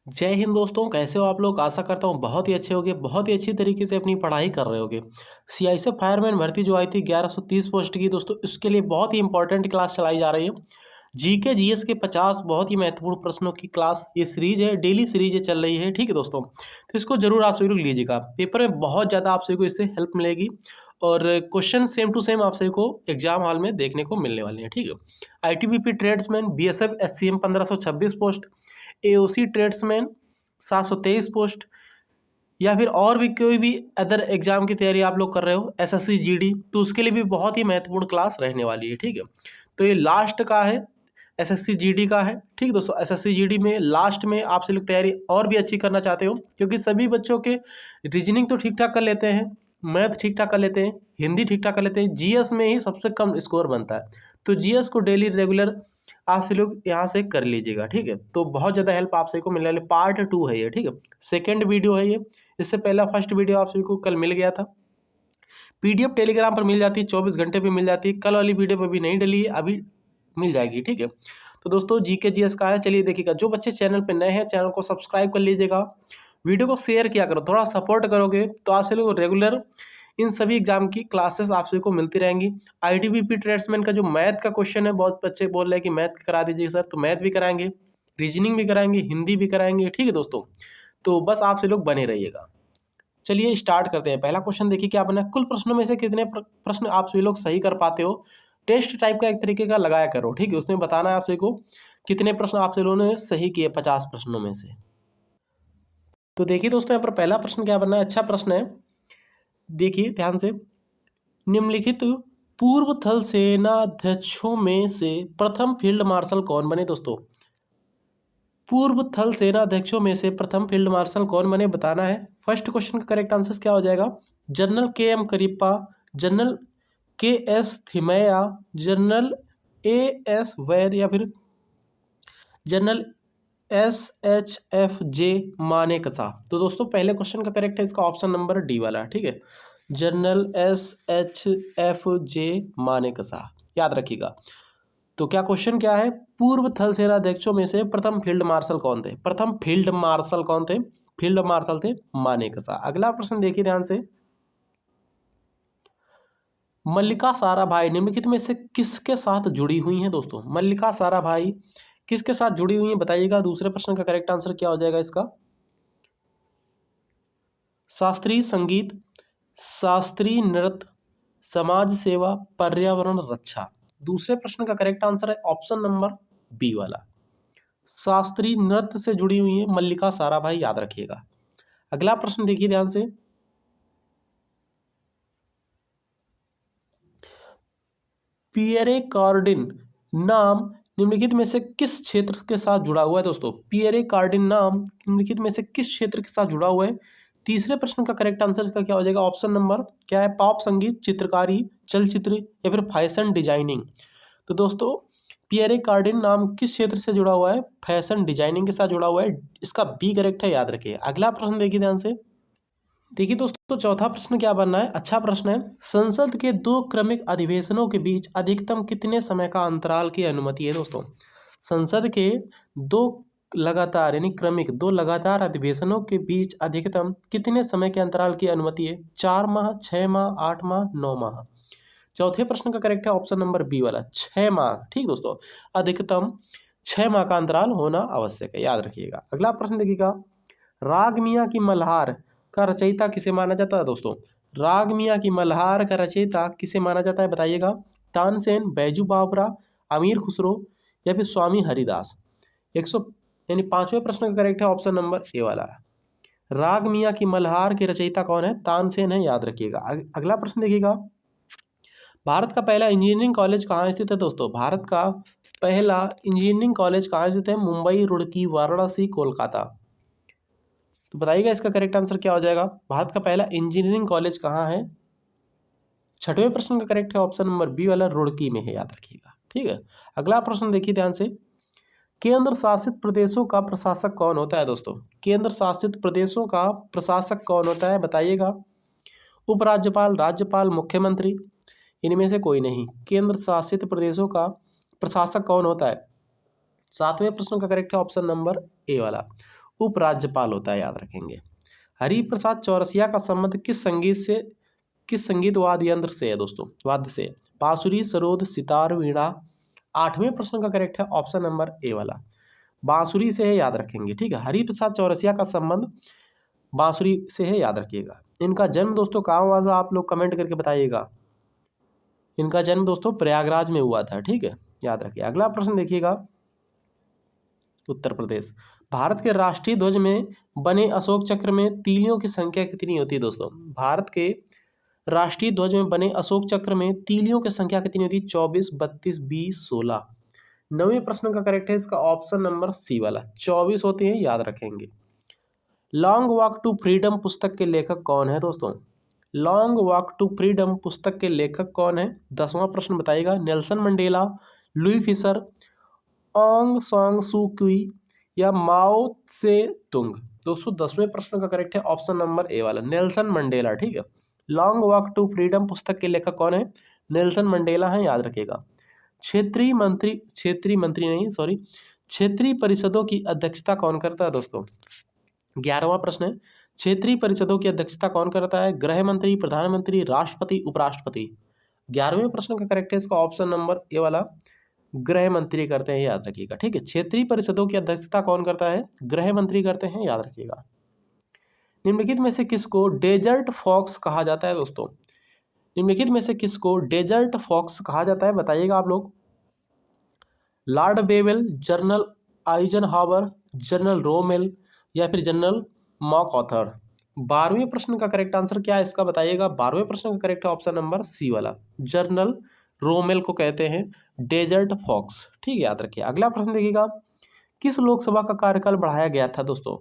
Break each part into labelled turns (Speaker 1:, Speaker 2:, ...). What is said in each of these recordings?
Speaker 1: जय हिंद दोस्तों, कैसे हो आप लोग। आशा करता हूँ बहुत ही अच्छे होगे, बहुत ही अच्छी तरीके से अपनी पढ़ाई कर रहे होगे। सीआईएसएफ फायरमैन भर्ती जो आई थी 1130 पोस्ट की दोस्तों, इसके लिए बहुत ही इंपॉर्टेंट क्लास चलाई जा रही है। जीके जीएस के 50 बहुत ही महत्वपूर्ण प्रश्नों की क्लास ये सीरीज है, डेली सीरीज ये चल रही है। ठीक है दोस्तों, तो इसको जरूर आप सभी लोग लीजिएगा। पेपर में बहुत ज़्यादा आप सभी को इससे हेल्प मिलेगी और क्वेश्चन सेम टू सेम आप सभी को एग्जाम हॉल में देखने को मिलने वाले हैं। ठीक है, ITBP tradesman, BSF SCM 1526 post, AOC tradesman 723 post, या फिर और भी कोई भी अदर एग्जाम की तैयारी आप लोग कर रहे हो, एसएससी जीडी, तो उसके लिए भी बहुत ही महत्वपूर्ण क्लास रहने वाली है। ठीक है, तो ये लास्ट का है, एसएससी जीडी का है। ठीक है दोस्तों, एसएससी जीडी में लास्ट में आपसे लोग तैयारी और भी अच्छी करना चाहते हो, क्योंकि सभी बच्चों के रीजनिंग तो ठीक ठाक कर लेते हैं, मैथ ठीक ठाक कर लेते हैं, हिंदी ठीक ठाक कर लेते हैं, जीएस में ही सबसे कम स्कोर बनता है। तो जीएस को डेली रेगुलर आपसे लोग यहाँ से कर लीजिएगा। ठीक है, तो बहुत ज़्यादा हेल्प आप सभी को मिलने वाली। पार्ट 2 है ये। ठीक है, सेकेंड वीडियो है ये। इससे पहला फर्स्ट वीडियो आप सभी को कल मिल गया था। पीडीएफ टेलीग्राम पर मिल जाती है, 24 घंटे पे मिल जाती है। कल वाली वीडियो पर भी नहीं डली है, अभी मिल जाएगी। ठीक है, तो दोस्तों जीके जीएस का है। चलिए देखिएगा, जो बच्चे चैनल पे नए हैं चैनल को सब्सक्राइब कर लीजिएगा, वीडियो को शेयर किया करो, थोड़ा सपोर्ट करोगे तो आप सभी लोग रेगुलर इन सभी एग्जाम की क्लासेस आप सभी को मिलती रहेंगी। आईटीबीपी ट्रेड्समैन का जो मैथ का क्वेश्चन है, बहुत बच्चे बोल रहे हैं कि मैथ करा दीजिए सर, तो मैथ भी कराएंगे, रीजनिंग भी कराएंगे, हिंदी भी कराएंगे। ठीक है दोस्तों, तो बस आप से लोग बने रहिएगा। चलिए स्टार्ट करते हैं। पहला क्वेश्चन देखिए क्या बना है। कुल प्रश्नों में से कितने प्रश्न आप सभी लोग सही कर पाते हो। टेस्ट टाइप का एक तरीके का लगाया करो। ठीक है, उसमें बताना है आप सभी को कितने प्रश्न आप सभी लोगों ने सही किए 50 प्रश्नों में से। तो देखिए दोस्तों, यहाँ पर पहला प्रश्न क्या बना है, अच्छा प्रश्न है, देखिए ध्यान से। निम्नलिखित पूर्व थल सेनाध्यक्षों में से प्रथम फील्ड मार्शल कौन बने। दोस्तों, पूर्व थल सेनाध्यक्षों में से प्रथम फील्ड मार्शल कौन बने बताना है। फर्स्ट क्वेश्चन का करेक्ट आंसर क्या हो जाएगा। General K M Cariappa, general K S Thimayya, general A S Vaidya, या फिर general S H F J Manekshaw. तो दोस्तों पहले क्वेश्चन का करेक्ट है इसका ऑप्शन नंबर डी वाला। ठीक है, general S H F J Manekshaw, याद रखिएगा। तो क्या क्वेश्चन क्या है, पूर्व थल सेनाध्यक्षों में से प्रथम फील्ड मार्शल कौन थे। प्रथम फील्ड मार्शल कौन थे, फील्ड मार्शल थे मानेकशा। अगला प्रश्न देखिए ध्यान से। मल्लिका साराभाई निम्नलिखित में से किसके साथ जुड़ी हुई हैं। दोस्तों, मल्लिका साराभाई किसके साथ जुड़ी हुई हैं बताइएगा। दूसरे प्रश्न का करेक्ट आंसर क्या हो जाएगा इसका। शास्त्रीय संगीत, शास्त्रीय नृत्य, समाज सेवा, पर्यावरण रक्षा। दूसरे प्रश्न का करेक्ट आंसर है ऑप्शन नंबर बी वाला, शास्त्रीय नृत्य से जुड़ी हुई है मल्लिका साराभाई, याद रखिएगा। अगला प्रश्न देखिए ध्यान से। पियरे कार्डिन नाम निम्नलिखित में से किस क्षेत्र के साथ जुड़ा हुआ है। दोस्तों, पियरे कार्डिन नाम निम्नलिखित में से किस क्षेत्र के साथ जुड़ा हुआ है। तीसरे प्रश्न का करेक्ट आंसर इसका क्या हो जाएगा। ऑप्शन नंबर क्या है, पॉप संगीत, चित्रकारी, चलचित्र, या फिर फैशन डिजाइनिंग। तो दोस्तों पियरे कार्डिन नाम किस क्षेत्र से जुड़ा हुआ है, फैशन डिजाइनिंग के साथ जुड़ा हुआ है। इसका बी करेक्ट है, याद रखिए। अगला प्रश्न देखिए ध्यान से। देखिए दोस्तों, चौथा प्रश्न क्या बनना है, अच्छा प्रश्न है। संसद के दो क्रमिक अधिवेशनों के बीच अधिकतम कितने समय का अंतराल की अनुमति है। दोस्तों, संसद के दो लगातार यानी क्रमिक दो लगातार अधिवेशनों के बीच अधिकतम कितने समय के अंतराल की अनुमति है। 4 माह, 6 माह, 8 माह, 9 माह। चौथे प्रश्न का करेक्ट है ऑप्शन नंबर बी वाला, 6 माह। ठीक दोस्तों, अधिकतम 6 माह का अंतराल होना आवश्यक है, याद रखिएगा। अगला प्रश्न देखिएगा। राग मियाँ की मल्हार का रचयिता किसे माना जाता है। दोस्तों, राग मियाँ की मल्हार का रचयिता किसे माना जाता है बताइएगा। तानसेन, बैजू बावरा, अमीर खुसरो, या फिर स्वामी हरिदास। 100 यानी पांचवें प्रश्न का करेक्ट है ऑप्शन नंबर ए वाला, राग मियाँ की मल्हार के रचयिता कौन है, तानसेन है, याद रखिएगा। अगला प्रश्न देखिएगा। भारत का पहला इंजीनियरिंग कॉलेज कहाँ स्थित है। दोस्तों, भारत का पहला इंजीनियरिंग कॉलेज कहाँ स्थित है, मुंबई, रुड़की, वाराणसी, कोलकाता। तो बताइएगा इसका करेक्ट आंसर क्या हो जाएगा। भारत का पहला इंजीनियरिंग कॉलेज कहाँ है। छठवें प्रश्न का करेक्ट है ऑप्शन नंबर बी वाला, रुड़की में है, याद रखिएगा। ठीक है, अगला प्रश्न देखिए ध्यान से। केंद्र शासित प्रदेशों का प्रशासक कौन होता है। दोस्तों, केंद्र शासित प्रदेशों का प्रशासक कौन होता है बताइएगा। उपराज्यपाल, राज्यपाल, मुख्यमंत्री, इनमें से कोई नहीं। केंद्र शासित प्रदेशों का प्रशासक कौन होता है। सातवें प्रश्न का करेक्ट है ऑप्शन नंबर ए वाला, उपराज्यपाल होता है, याद रखेंगे। हरिप्रसाद चौरसिया का संबंध किस संगीत वाद्य यंत्र से है दोस्तों? वाद्य से। बांसुरी, सरोद, सितार, वीणा। 8वें प्रश्न का करेक्ट है ऑप्शन नंबर ए वाला, बांसुरी से है, याद रखेंगे। ठीक है, हरिप्रसाद चौरसिया का संबंध बांसुरी से है, याद रखिएगा। इनका जन्म दोस्तों कहाँ हुआ था, आप लोग कमेंट करके बताइएगा। इनका जन्म दोस्तों प्रयागराज में हुआ था। ठीक है, याद रखिए। अगला प्रश्न देखिएगा, उत्तर प्रदेश। भारत के राष्ट्रीय ध्वज में बने अशोक चक्र में तीलियों की संख्या कितनी होती है दोस्तों? भारत के राष्ट्रीय ध्वज में बने अशोक चक्र में तीलियों की संख्या कितनी होती है? 24, 32, 20, 16। 9वें प्रश्न का करेक्ट है इसका ऑप्शन नंबर सी वाला, 24 होते हैं, याद रखेंगे। लॉन्ग वॉक टू फ्रीडम पुस्तक के लेखक कौन है दोस्तों? लॉन्ग वॉक टू फ्रीडम पुस्तक के लेखक कौन है? 10वां प्रश्न बताइएगा। नेल्सन मंडेला, लुई फिशर, ओंग सांग सू क्यी या माओ से तुंग? दोस्तों 10वें प्रश्न का करेक्ट है ऑप्शन नंबर ए वाला, नेल्सन मंडेला। ठीक है, लॉन्ग वॉक टू फ्रीडम पुस्तक के लेखक कौन है? नेल्सन मंडेला है, याद रखेगा। क्षेत्रीय परिषदों की अध्यक्षता कौन करता है दोस्तों? 11वां प्रश्न है, क्षेत्रीय परिषदों की अध्यक्षता कौन करता है? गृह मंत्री, प्रधानमंत्री, राष्ट्रपति, उपराष्ट्रपति? 11वें प्रश्न का करेक्ट है इसका ऑप्शन नंबर ए वाला, गृह मंत्री करते हैं, याद रखिएगा। ठीक है, क्षेत्रीय परिषदों की अध्यक्षता कौन करता है? गृह मंत्री करते हैं, याद रखिएगा। निम्नलिखित में से किसको डेजर्ट फॉक्स कहा जाता है दोस्तों? निम्नलिखित में से किसको डेजर्ट फॉक्स कहा जाता है, बताइएगा आप लोग। Lord Wavell, General Eisenhower, General Rommel या फिर जनरल मैकआर्थर? 12वें प्रश्न का करेक्ट आंसर क्या है इसका बताइएगा। 12वें प्रश्न का करेक्ट ऑप्शन नंबर सी वाला, जनरल रोमेल को कहते हैं डेजर्ट फॉक्स। ठीक है, याद रखिए। अगला प्रश्न देखिएगा, किस लोकसभा का कार्यकाल बढ़ाया गया था दोस्तों?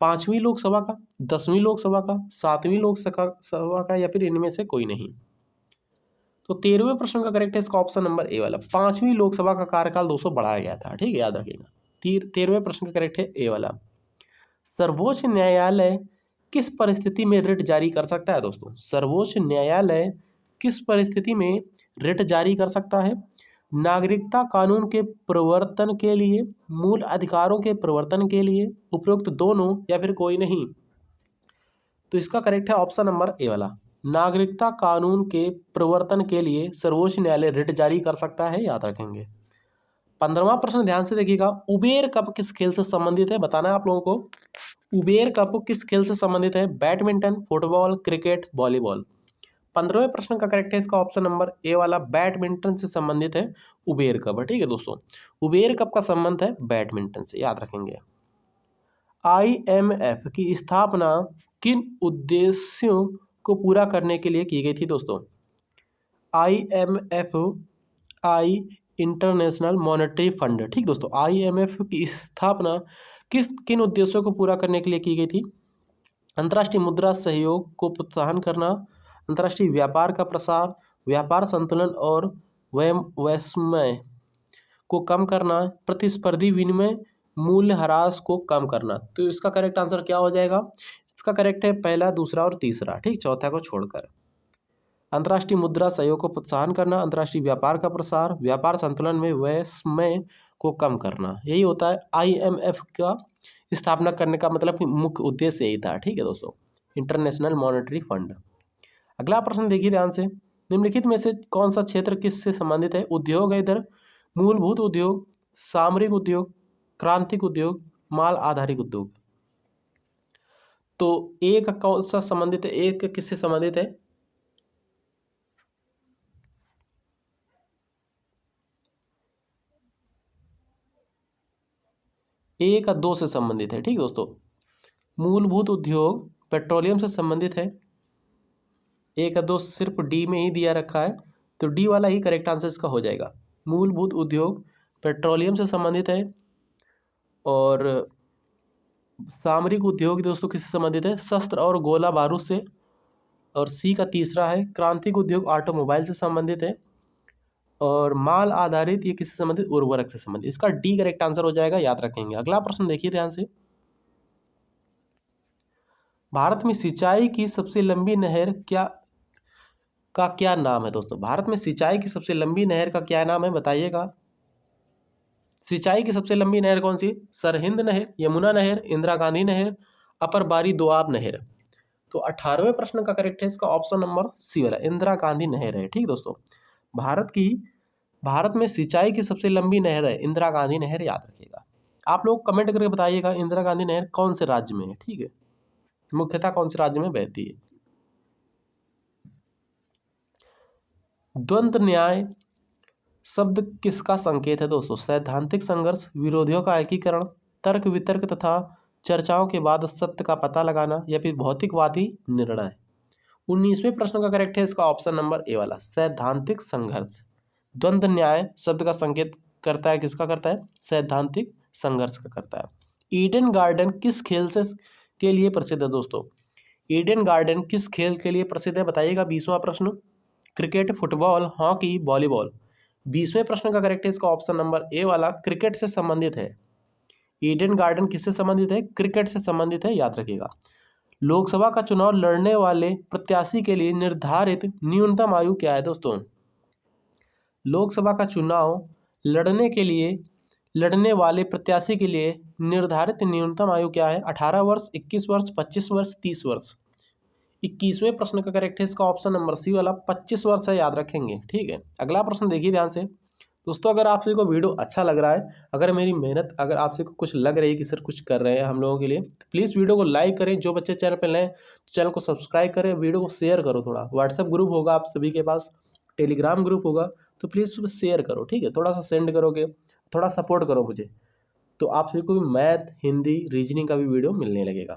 Speaker 1: 5वीं लोकसभा का, 10वीं लोकसभा का, 7वीं लोकसभा का या फिर इनमें से कोई नहीं? तो 13वें प्रश्न का करेक्ट है इसका ऑप्शन नंबर ए वाला, 5वीं लोकसभा का कार्यकाल 200 बढ़ाया गया था। ठीक है, याद रखिएगा। 13वें प्रश्न का करेक्ट है ए वाला। सर्वोच्च न्यायालय किस परिस्थिति में रिट जारी कर सकता है दोस्तों? सर्वोच्च न्यायालय किस परिस्थिति में रिट जारी कर सकता है? नागरिकता कानून के प्रवर्तन के लिए, मूल अधिकारों के प्रवर्तन के लिए, उपरोक्त दोनों या फिर कोई नहीं? तो इसका करेक्ट है ऑप्शन नंबर ए वाला, नागरिकता कानून के प्रवर्तन के लिए सर्वोच्च न्यायालय रिट जारी कर सकता है, याद रखेंगे। 15वां प्रश्न ध्यान से देखिएगा, उबेर कप किस खेल से संबंधित है, बताना है आप लोगों को। उबेर कप किस खेल से संबंधित है? Badminton, football, cricket, volleyball? 15वें प्रश्न का करेक्ट है इसका ऑप्शन नंबर ए वाला, बैडमिंटन से संबंधित है उबेर कप। ठीक है दोस्तों, उबेर कप का संबंध है बैडमिंटन से, याद रखेंगे। IMF की स्थापना किन उद्देश्यों को पूरा करने के लिए की गई थी दोस्तों? IMF, international monetary fund. ठीक दोस्तों, IMF की स्थापना किन उद्देश्यों को पूरा करने के लिए की गई थी? अंतर्राष्ट्रीय मुद्रा सहयोग को प्रोत्साहन करना, अंतर्राष्ट्रीय व्यापार का प्रसार, व्यापार संतुलन और वैषम्य को कम करना, प्रतिस्पर्धी विनिमय मूल्य ह्रास को कम करना। तो इसका करेक्ट आंसर क्या हो जाएगा? इसका करेक्ट है पहला, दूसरा और तीसरा। ठीक, चौथा को छोड़कर। अंतर्राष्ट्रीय मुद्रा सहयोग को प्रोत्साहन करना, अंतर्राष्ट्रीय व्यापार का प्रसार, व्यापार संतुलन में वैषम्य को कम करना, यही होता है IMF का स्थापना करने का मतलब कि मुख्य उद्देश्य यही था। ठीक है दोस्तों, इंटरनेशनल मॉनेटरी फंड। अगला प्रश्न देखिए ध्यान से, निम्नलिखित में से कौन सा क्षेत्र किससे संबंधित है? उद्योग है इधर, मूलभूत उद्योग, सामरिक उद्योग, क्रांतिक उद्योग, माल आधारित उद्योग? तो एक कौन सा संबंधित है, एक किससे संबंधित है? एक का 2 से संबंधित है। ठीक दोस्तों, मूलभूत उद्योग पेट्रोलियम से संबंधित है। एक का 2 सिर्फ डी में ही दिया रखा है, तो डी वाला ही करेक्ट आंसर इसका हो जाएगा। मूलभूत उद्योग पेट्रोलियम से संबंधित है। और सामरिक उद्योग दोस्तों किससे संबंधित है? शस्त्र और गोला बारूद से। और सी का तीसरा है क्रांतिक उद्योग ऑटोमोबाइल से संबंधित है। और माल आधारित ये किससे संबंधित? उर्वरक से संबंधित। इसका डी करेक्ट आंसर हो जाएगा, याद रखेंगे। अगला प्रश्न देखिए ध्यान से, भारत में सिंचाई की सबसे लंबी नहर क्या नाम है दोस्तों? भारत में सिंचाई की सबसे लंबी नहर का क्या नाम है, बताइएगा। सिंचाई की सबसे लंबी नहर कौन सी? सरहिंद नहर, यमुना नहर, इंदिरा गांधी नहर, अपर बारी दोआब नहर। तो 18वें प्रश्न का करेक्ट है इसका ऑप्शन नंबर सी वाला, इंदिरा गांधी नहर है। ठीक दोस्तों, भारत में सिंचाई की सबसे लंबी नहर है इंदिरा गांधी नहर, याद रखिएगा। आप लोग कमेंट करके बताइएगा इंदिरा गांधी नहर कौन से राज्य में है। ठीक है, मुख्यतः कौन से राज्य में बहती है। द्वंद्व न्याय शब्द किसका संकेत है दोस्तों? सैद्धांतिक संघर्ष, विरोधियों का एकीकरण, तर्क वितर्क तथा चर्चाओं के बाद सत्य का पता लगाना, या फिर भौतिकवादी निर्णय। 19वें प्रश्न का करेक्ट है इसका ऑप्शन नंबर ए वाला, सैद्धांतिक संघर्ष। द्वंद्व न्याय शब्द का संकेत करता है, किसका करता है? सैद्धांतिक संघर्ष का करता है। ईडन गार्डन किस खेल से के लिए प्रसिद्ध है दोस्तों? ईडन गार्डन किस खेल के लिए प्रसिद्ध है बताइएगा। 20वां प्रश्न, क्रिकेट, फुटबॉल, हॉकी, वॉलीबॉल। 20वें प्रश्न का करेक्ट है इसका ऑप्शन नंबर ए वाला, क्रिकेट से संबंधित है। ईडन गार्डन किससे संबंधित है? क्रिकेट से संबंधित है, याद रखिएगा। लोकसभा का चुनाव लड़ने वाले प्रत्याशी के लिए निर्धारित न्यूनतम आयु क्या है दोस्तों? लोकसभा का चुनाव लड़ने वाले प्रत्याशी के लिए निर्धारित न्यूनतम आयु क्या है? 18 वर्ष, 21 वर्ष, 25 वर्ष, 30 वर्ष। 21वें प्रश्न का करेक्ट है इसका ऑप्शन नंबर सी वाला, 25 वर्ष है, याद रखेंगे। ठीक है, अगला प्रश्न देखिए ध्यान से दोस्तों। अगर आप सभी को वीडियो अच्छा लग रहा है, अगर मेरी मेहनत अगर आप सभी को कुछ लग रही है कि सर कुछ कर रहे हैं हम लोगों के लिए, तो प्लीज़ वीडियो को लाइक करें। जो बच्चे चैनल पर नए तो चैनल को सब्सक्राइब करें, वीडियो को शेयर करो। थोड़ा व्हाट्सएप ग्रुप होगा आप सभी के पास, टेलीग्राम ग्रुप होगा, तो प्लीज़ सुबह शेयर करो। ठीक है, थोड़ा सा सेंड करोगे, थोड़ा सपोर्ट करो मुझे, तो आप सभी को भी मैथ, हिंदी, रीजनिंग का भी वीडियो मिलने लगेगा।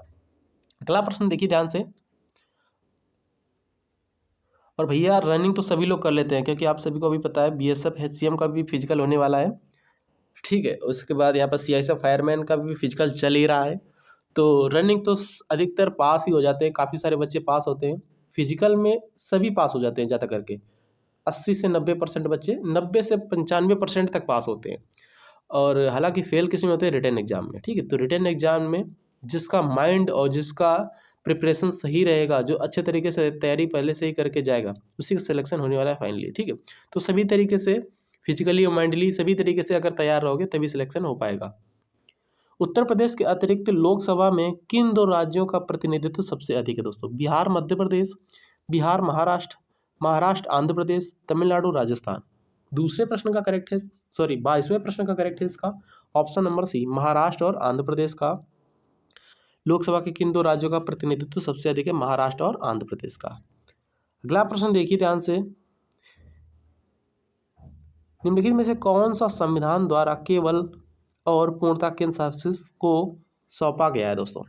Speaker 1: अगला प्रश्न देखिए ध्यान से। और भैया रनिंग तो सभी लोग कर लेते हैं, क्योंकि आप सभी को अभी पता है बीएसएफ एचसीएम का भी फिजिकल होने वाला है। ठीक है, उसके बाद यहाँ पर सीआईएसएफ फायरमैन का भी फिजिकल चल ही रहा है। तो रनिंग तो अधिकतर पास ही हो जाते हैं, काफ़ी सारे बच्चे पास होते हैं फिजिकल में, सभी पास हो जाते हैं ज़्यादा करके। 80 से 90% बच्चे, 90 से 95% तक पास होते हैं। और हालांकि फेल किस में होते हैं? रिटन एग्जाम में। ठीक है, तो रिटन एग्जाम में जिसका माइंड और जिसका प्रिपरेशन सही रहेगा, जो अच्छे तरीके से तैयारी पहले से ही करके जाएगा, उसी का सिलेक्शन होने वाला है फाइनली। ठीक है, तो सभी तरीके से फिजिकली और माइंडली सभी तरीके से अगर तैयार रहोगे तभी सिलेक्शन हो पाएगा। उत्तर प्रदेश के अतिरिक्त लोकसभा में किन दो राज्यों का प्रतिनिधित्व सबसे अधिक है दोस्तों? बिहार, मध्य प्रदेश, बिहार, महाराष्ट्र, महाराष्ट्र, आंध्र प्रदेश, तमिलनाडु, राजस्थान। दूसरे प्रश्न का करेक्ट है, सॉरी 22वें प्रश्न का करेक्ट है इसका ऑप्शन नंबर सी, महाराष्ट्र और आंध्र प्रदेश का लोकसभा के किन दो राज्यों का प्रतिनिधित्व सबसे अधिक है? महाराष्ट्र और आंध्र प्रदेश का। अगला प्रश्न देखिए ध्यान से, निम्नलिखित में से कौन सा संविधान द्वारा केवल और पूर्णता केंद्र शासित को सौंपा गया है दोस्तों?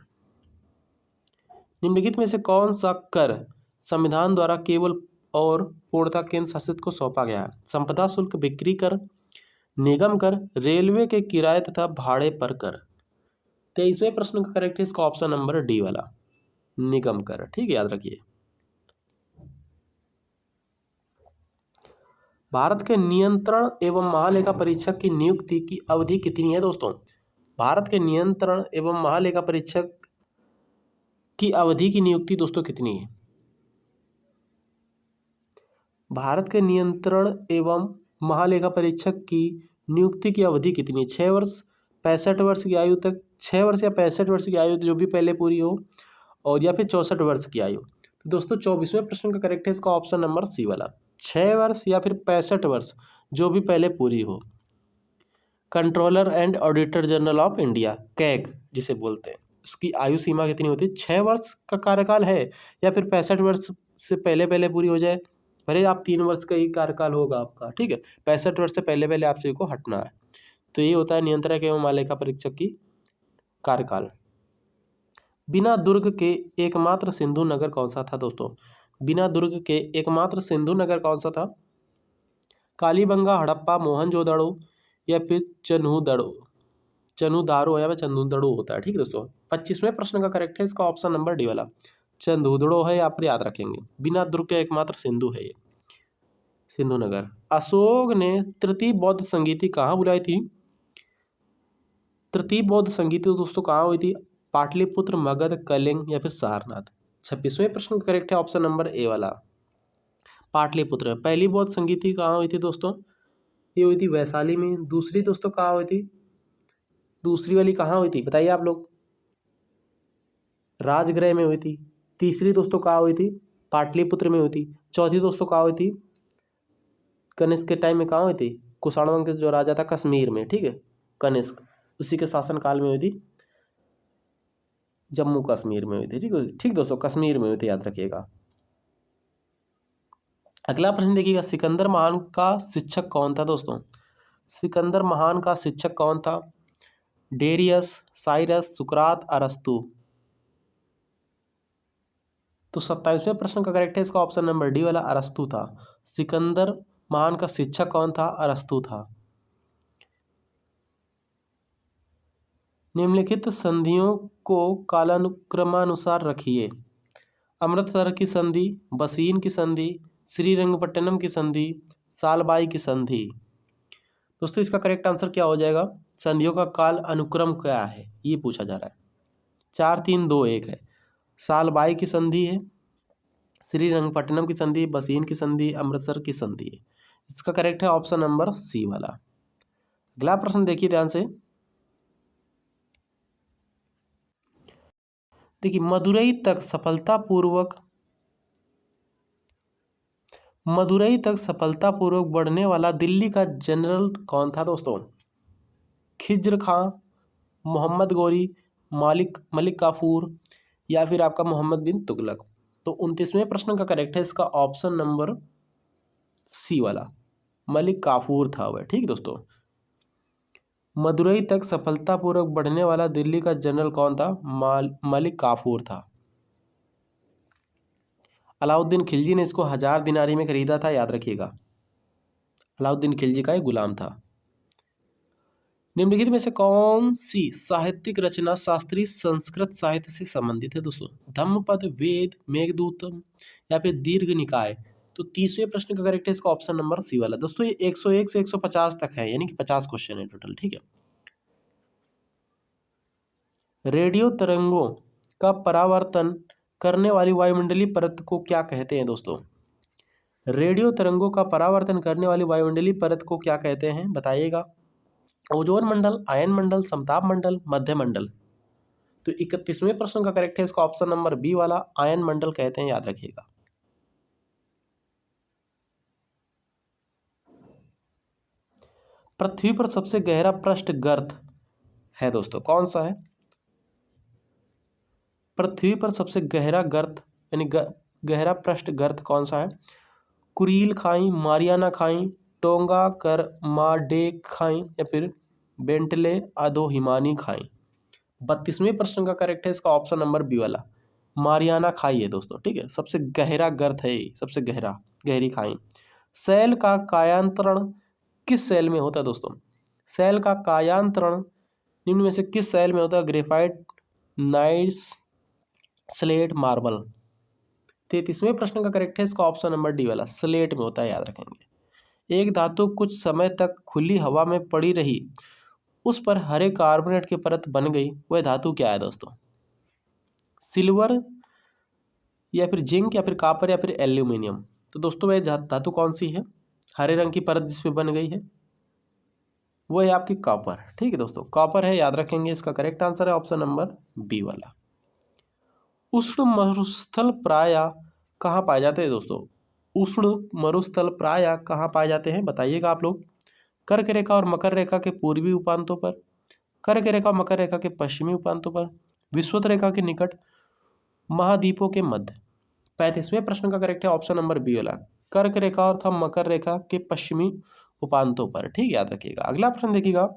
Speaker 1: निम्नलिखित में से कौन सा कर संविधान द्वारा केवल और पूर्णता केंद्र शासित को सौंपा गया है? संपदा शुल्क, बिक्री कर, निगम कर, रेलवे के किराए तथा भाड़े पर कर। 23वें प्रश्न का करेक्ट है इसका ऑप्शन नंबर डी वाला, निगम कर। ठीक है, याद रखिए। भारत के नियंत्रण एवं महालेखा परीक्षक की नियुक्ति की अवधि कितनी है दोस्तों? भारत के नियंत्रण एवं महालेखा परीक्षक की अवधि की नियुक्ति दोस्तों कितनी है? भारत के नियंत्रण एवं महालेखा परीक्षक की नियुक्ति की अवधि कितनी है? 6 वर्ष, 65 वर्ष की आयु तक, 6 वर्ष या 65 वर्ष की आयु जो भी पहले पूरी हो, और या फिर 64 वर्ष की आयु। तो दोस्तों 24वें प्रश्न का करेक्ट है इसका ऑप्शन नंबर सी वाला, 6 वर्ष या फिर 65 वर्ष जो भी पहले पूरी हो। Controller and auditor general of India, CAG जिसे बोलते हैं, उसकी आयु सीमा कितनी होती है? 6 वर्ष का कार्यकाल है या फिर 65 वर्ष से पहले पहले पूरी हो जाए? भले आप 3 वर्ष का ही कार्यकाल होगा आपका। ठीक है, 65 वर्ष से पहले पहले आप सभी को हटना है। तो ये होता है नियंत्रक एवं महालेखा परीक्षक की कार्यकाल। बिना दुर्ग के एकमात्र सिंधु नगर कौन सा था दोस्तों? बिना दुर्ग के एकमात्र सिंधु नगर कौन सा था? कालीबंगा, हड़प्पा, मोहनजोदड़ो या फिर चनुदारो या फिर चंदुदड़ो होता है। ठीक है दोस्तों, 25वें प्रश्न का करेक्ट है इसका ऑप्शन नंबर डी वाला, चंदुदड़ो है, आप याद रखेंगे। बिना दुर्ग के एकमात्र सिंधु है ये सिंधु नगर। अशोक ने तृतीय बौद्ध संगीति कहाँ बुलाई थी? तृतीय बौद्ध संगीति दोस्तों कहाँ हुई थी? पाटलिपुत्र, मगध, कलिंग या फिर सारनाथ। 26वें प्रश्न का करेक्ट है ऑप्शन नंबर ए वाला, पाटलिपुत्र। पहली बौद्ध संगीति कहाँ हुई थी दोस्तों? ये हुई थी वैशाली में। दूसरी दोस्तों कहाँ हुई थी, दूसरी वाली कहाँ हुई थी बताइए आप लोग, राजगृह में हुई थी। तीसरी दोस्तों कहाँ हुई थी, पाटलिपुत्र में हुई थी। चौथी दोस्तों कहाँ हुई थी, कनिष्क के टाइम में कहाँ हुई थी, कुषाणवंश के जो राजा था कश्मीर में, ठीक है, कनिष्क, उसी के शासन काल में हुई थी, जम्मू कश्मीर में हुई थी। ठीक है ठीक दोस्तों, कश्मीर में हुई थी, याद रखिएगा। अगला प्रश्न देखिएगा, सिकंदर महान का शिक्षक कौन था दोस्तों। सिकंदर महान का शिक्षक कौन था, डेरियस, साइरस, सुकरात, अरस्तु। तो 27वें प्रश्न का करेक्ट है इसका ऑप्शन नंबर डी वाला, अरस्तु था। सिकंदर महान का शिक्षक कौन था, अरस्तु था। निम्नलिखित संधियों को कालानुक्रमानुसार रखिए। अमृतसर की संधि, बसीन की संधि, श्रीरंगपट्टनम की संधि, सालबाई की संधि। दोस्तों इसका करेक्ट आंसर क्या हो जाएगा, संधियों का काल अनुक्रम क्या है ये पूछा जा रहा है। 4 3 2 1 है। सालबाई की संधि है, श्रीरंगपट्टनम की संधि, बसीन की संधि, अमृतसर की संधि है। इसका करेक्ट है ऑप्शन नंबर सी वाला। अगला प्रश्न देखिए ध्यान से, देखिए मदुरई तक सफलतापूर्वक बढ़ने वाला दिल्ली का जनरल कौन था दोस्तों। खिज्र खां, मोहम्मद गौरी, मलिक काफूर, या फिर आपका मोहम्मद बिन तुगलक। तो 29वें प्रश्न का करेक्ट है इसका ऑप्शन नंबर सी वाला, मलिक काफूर था वह। ठीक दोस्तों, मदुरई तक सफलतापूर्वक बढ़ने वाला दिल्ली का जनरल कौन था, मलिक काफूर था। अलाउद्दीन खिलजी ने इसको 1000 दिनारी में खरीदा था, याद रखिएगा। अलाउद्दीन खिलजी का एक गुलाम था। निम्नलिखित में से कौन सी साहित्यिक रचना शास्त्रीय संस्कृत साहित्य से संबंधित है दोस्तों, धम्मपद, वेद, मेघदूतम, या फिर दीर्घ निकाय। तो 30वें प्रश्न का करेक्ट है इसका ऑप्शन नंबर सी वाला। दोस्तों ये 101 से 150 तक है, यानी कि 50 क्वेश्चन है टोटल। ठीक है, रेडियो तरंगों का परावर्तन करने वाली वायुमंडलीय परत को क्या कहते हैं दोस्तों। रेडियो तरंगों का परावर्तन करने वाली वायुमंडलीय परत को क्या कहते हैं बताइएगा। ओजोन मंडल, आयन मंडल, समताप मंडल, मध्य मंडल। तो 31वें प्रश्न का करेक्ट है इसका ऑप्शन नंबर बी वाला, आयन मंडल कहते हैं, याद रखिएगा। पृथ्वी पर सबसे गहरा पृष्ठ गर्त है दोस्तों, कौन सा है। पृथ्वी पर सबसे गहरा गर्त यानी गहरा पृष्ठ गर्त कौन सा है, कुरील खाई, मारियाना खाई, टोंगा कर माडे खाई, या फिर बेंटले अधोहिमानी खाई। 32वें प्रश्न का करेक्ट है इसका ऑप्शन नंबर बी वाला, मारियाना खाई है दोस्तों। ठीक है, सबसे गहरा गर्त है, सबसे गहरी खाई। सेल का कायांतरण किस सेल में होता है दोस्तों, सेल का कायांतरण निम्न में से किस सेल में होता है, ग्रेफाइट, नाइस, स्लेट, मार्बल। 33वें प्रश्न का करेक्ट है इसका ऑप्शन नंबर डी वाला, स्लेट में होता है, याद रखेंगे। एक धातु कुछ समय तक खुली हवा में पड़ी रही, उस पर हरे कार्बोनेट की परत बन गई, वह धातु क्या है दोस्तों, सिल्वर, या फिर जिंक, या फिर कॉपर, या फिर एल्यूमिनियम। तो दोस्तों वह धातु कौन सी है, हरे रंग की परत जिस पे बन गई है, वो है आपकी कॉपर। ठीक है दोस्तों, कॉपर है, याद रखेंगे। इसका करेक्ट आंसर है ऑप्शन नंबर बी वाला। उष्ण मरुस्थल प्राय कहाँ पाए जाते हैं दोस्तों, उष्ण मरुस्थल प्राय कहाँ पाए जाते हैं बताइएगा आप लोग। कर्क रेखा और मकर रेखा के पूर्वी उपांतों पर, कर्क रेखा और मकर रेखा के पश्चिमी उपांतों पर, विषुवत रेखा के निकट, महाद्वीपों के मध्य। 35वें प्रश्न का करेक्ट है ऑप्शन नंबर बी वाला, कर्क रेखा और मकर रेखा के पश्चिमी उपांतों पर। ठीक, याद रखिएगा। अगला प्रश्न देखिएगा,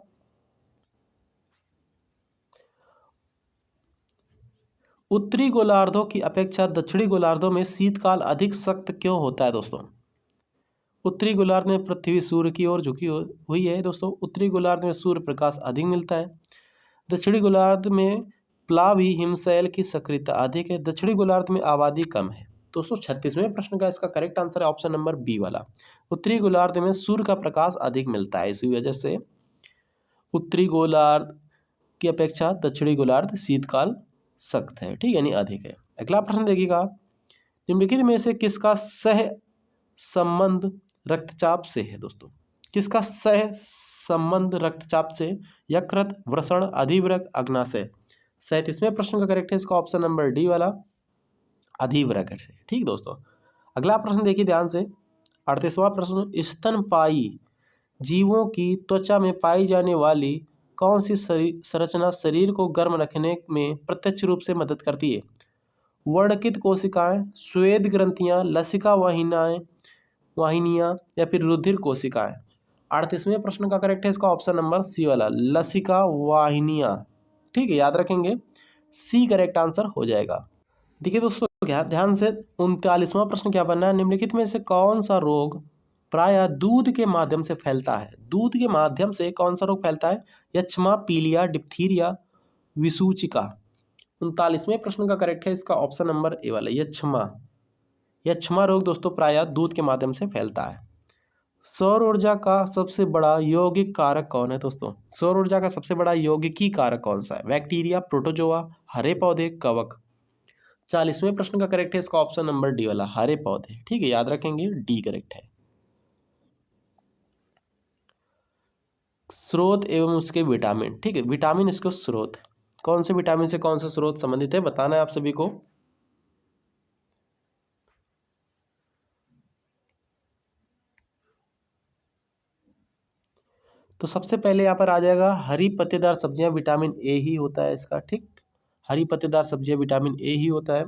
Speaker 1: उत्तरी गोलार्धों की अपेक्षा दक्षिणी गोलार्धों में शीतकाल अधिक सख्त क्यों होता है दोस्तों। उत्तरी गोलार्ध में पृथ्वी सूर्य की ओर झुकी हुई है दोस्तों, उत्तरी गोलार्ध में सूर्य प्रकाश अधिक मिलता है। दक्षिणी गोलार्ध में प्लावी हिमशैल की सक्रियता अधिक है, दक्षिणी गोलार्ध में आबादी कम है। दोस्तों 36वें प्रश्न का इसका करेक्ट आंसर है ऑप्शन नंबर बी वाला, उत्तरी गोलार्ध में सूर्य का प्रकाश अधिक मिलता है, इसी वजह से उत्तरी गोलार्ध की अपेक्षा दक्षिणी गोलार्ध शीतकाल सख्त है, ठीक, यानी अधिक है। अगला प्रश्न देखिएगा, निम्नलिखित में से किसका सह संबंध रक्तचाप से है दोस्तों, किसका सह संबंध रक्तचाप से? यकृत, वृषण, अधिवृक्क, अग्नाशय। 37वें प्रश्न का करेक्ट है इसका ऑप्शन नंबर डी वाला, अधिवृक्क से। ठीक दोस्तों, अगला प्रश्न देखिए ध्यान से। 38वां प्रश्न, स्तनपायी जीवों की त्वचा में पाई जाने वाली कौन सी संरचना शरीर को गर्म रखने में प्रत्यक्ष रूप से मदद करती है? वर्णकित कोशिकाएं, श्वेत ग्रंथियां, लसिका वाहिनियां या फिर रुधिर कोशिकाएं। 38वें प्रश्न का करेक्ट है इसका ऑप्शन नंबर सी वाला, लसिका वाहिनियां। ठीक है, याद रखेंगे, सी करेक्ट आंसर हो जाएगा। देखिए दोस्तों, ध्यान से 39वां प्रश्न क्या बनना है, निम्नलिखित में से कौन सा रोग प्रायः दूध के माध्यम से फैलता है? दूध के माध्यम से कौन सा रोग फैलता है? यक्ष्मा, पीलिया, डिप्थीरिया, विसूचिका। 39वें प्रश्न का करेक्ट है इसका ऑप्शन नंबर ए वाला, यक्ष्मा। यक्ष्मा रोग दोस्तों प्रायः दूध के माध्यम से फैलता है। सौर ऊर्जा का सबसे बड़ा यौगिक कारक कौन है दोस्तों? सौर ऊर्जा का सबसे बड़ा यौगिकी कारक कौन सा है? बैक्टीरिया, प्रोटोजोआ, हरे पौधे, कवक। 40वें प्रश्न का करेक्ट है इसका ऑप्शन नंबर डी वाला, हरे पौधे। ठीक है, याद रखेंगे, डी करेक्ट है। स्रोत एवं उसके विटामिन। ठीक है, विटामिन इसको स्रोत, कौन से विटामिन से कौन से स्रोत संबंधित है बताना है आप सभी को। तो सबसे पहले यहाँ पर आ जाएगा हरी पत्तेदार सब्जियां, विटामिन ए ही होता है इसका। ठीक, हरी पत्तेदार सब्जियां विटामिन ए ही होता है।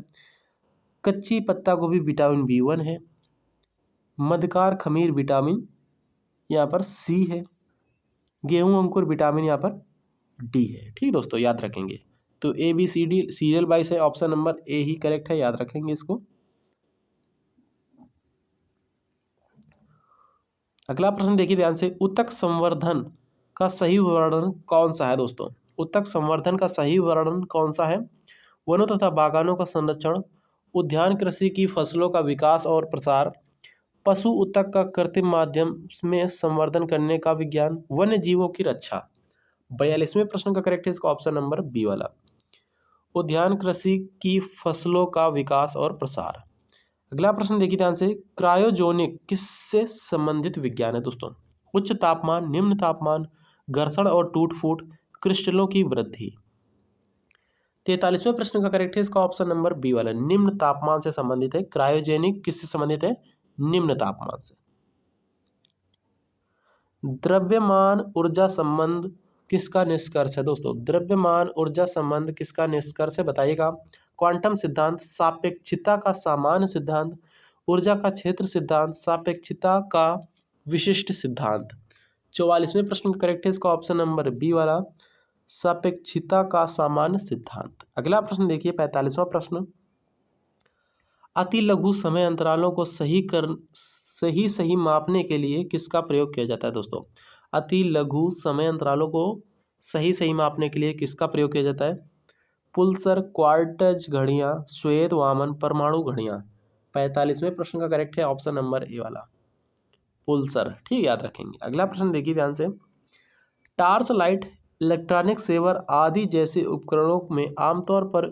Speaker 1: कच्ची पत्ता गोभी विटामिन B1 है। मधकार खमीर विटामिन यहाँ पर सी है। गेहूं अंकुर विटामिन यहाँ पर डी है। ठीक दोस्तों, याद रखेंगे। तो ABCD सीरियल वाइज है, option number A he correct है, याद रखेंगे इसको। अगला प्रश्न देखिए ध्यान से, उत्तक संवर्धन का सही वर्णन कौन सा है दोस्तों? उत्तक संवर्धन का सही वर्णन कौन सा है? वनों तथा बागानों का संरक्षण, उद्यान कृषि की फसलों का विकास और प्रसार, पशु उत्तक का कृत्रिम माध्यम में संवर्धन करने का विज्ञान, वन्य जीवों की रक्षा। 42वें प्रश्न का करेक्ट है इसका ऑप्शन नंबर बी वाला, उद्यान कृषि की फसलों का विकास और प्रसार। अगला प्रश्न देखिए ध्यान से, क्रायोजोनिक किससे संबंधित विज्ञान है दोस्तों? उच्च तापमान, निम्न तापमान, घर्षण और टूट फूट, क्रिस्टलों की वृद्धि। 43वें प्रश्न का करेक्ट है इसका ऑप्शन नंबर बी वाला, निम्न तापमान से संबंधित है। क्रायोजेनिक किससे संबंधित है? निम्न तापमान से। द्रव्यमान ऊर्जा संबंध किसका निष्कर्ष है दोस्तों? द्रव्यमान ऊर्जा संबंध किसका निष्कर्ष है बताइएगा। क्वांटम सिद्धांत, सापेक्षिता का सामान्य सिद्धांत, ऊर्जा का क्षेत्र सिद्धांत, सापेक्षिता का विशिष्ट सिद्धांत। 44वें प्रश्न का करेक्ट है इसका ऑप्शन नंबर बी वाला, सापेक्षिता का सामान्य सिद्धांत। अगला प्रश्न देखिए 45वां प्रश्न, अति लघु समय अंतरालों को सही मापने के लिए किसका प्रयोग किया जाता है दोस्तों? अति लघु समय अंतरालों को सही मापने के लिए किसका प्रयोग किया जाता है? पुल्सर, क्वार्ट्ज घड़ियां, श्वेत वामन, परमाणु घड़ियां। 45वें प्रश्न का करेक्ट है ऑप्शन नंबर ए वाला, पुल्सर। ठीक, याद रखेंगे। अगला प्रश्न देखिए ध्यान से, टार्च लाइट, इलेक्ट्रॉनिक सेवर आदि जैसे उपकरणों में आमतौर पर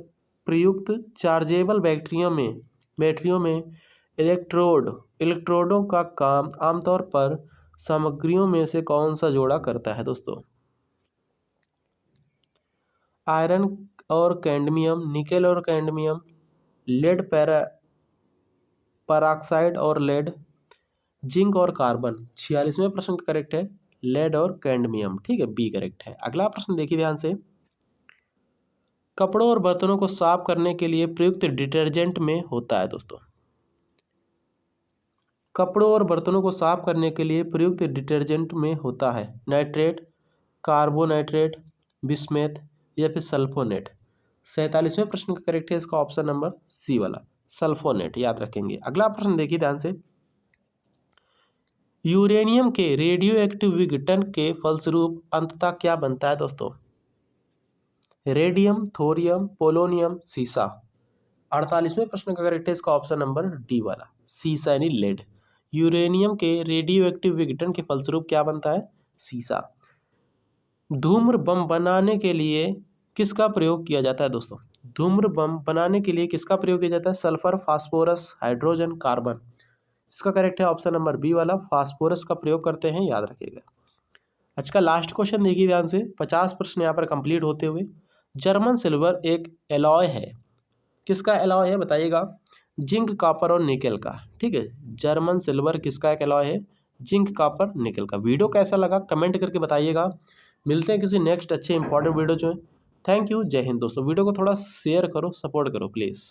Speaker 1: प्रयुक्त चार्जेबल बैटरियों में इलेक्ट्रोडों का काम आमतौर पर सामग्रियों में से कौन सा जोड़ा करता है दोस्तों? आयरन और कैडमियम, निकेल और कैडमियम, लेड पैराक्साइड और लेड, जिंक और कार्बन। 46वें प्रश्न का करेक्ट है लेड और कैडमियम। ठीक है, बी करेक्ट है। अगला प्रश्न देखिए ध्यान से, कपड़ों और बर्तनों को साफ करने के लिए प्रयुक्त डिटर्जेंट में होता है दोस्तों? कपड़ों और बर्तनों को साफ करने के लिए प्रयुक्त डिटर्जेंट में होता है नाइट्रेट, कार्बोनाइट्रेट, बिस्मेथ या फिर सल्फोनेट। 47वें प्रश्न का करेक्ट है इसका ऑप्शन नंबर सी वाला, सल्फोनेट, याद रखेंगे। अगला प्रश्न देखिए ध्यान से, यूरेनियम के रेडियो एक्टिव विघटन के फलस्वरूप अंततः क्या बनता है दोस्तों? रेडियम, थोरियम, पोलोनियम, सीसा। 48वें प्रश्न का करेक्ट है इसका ऑप्शन नंबर डी वाला, सीसा यानी लेड। यूरेनियम के रेडियो एक्टिव विघटन के फलस्वरूप क्या बनता है? सीसा। धूम्र बम बनाने के लिए किसका प्रयोग किया जाता है दोस्तों? धूम्र बम बनाने के लिए किसका प्रयोग किया जाता है? Sulphur, phosphorus, hydrogen, carbon. इसका करेक्ट है ऑप्शन नंबर बी वाला, फास्फोरस का प्रयोग करते हैं, याद रखिएगा। आज का लास्ट क्वेश्चन देखिए ध्यान से, 50 प्रश्न यहाँ पर कंप्लीट होते हुए। जर्मन सिल्वर एक एलॉय है, किसका एलॉय है बताइएगा? जिंक, कॉपर और निकेल का। ठीक है, जर्मन सिल्वर किसका एक एलॉय है? जिंक, कॉपर, निकेल का। वीडियो कैसा लगा कमेंट करके बताइएगा। मिलते हैं किसी नेक्स्ट अच्छे इंपॉर्टेंट वीडियो जो है। थैंक यू, जय हिंद दोस्तों। वीडियो को थोड़ा शेयर करो, सपोर्ट करो प्लीज़।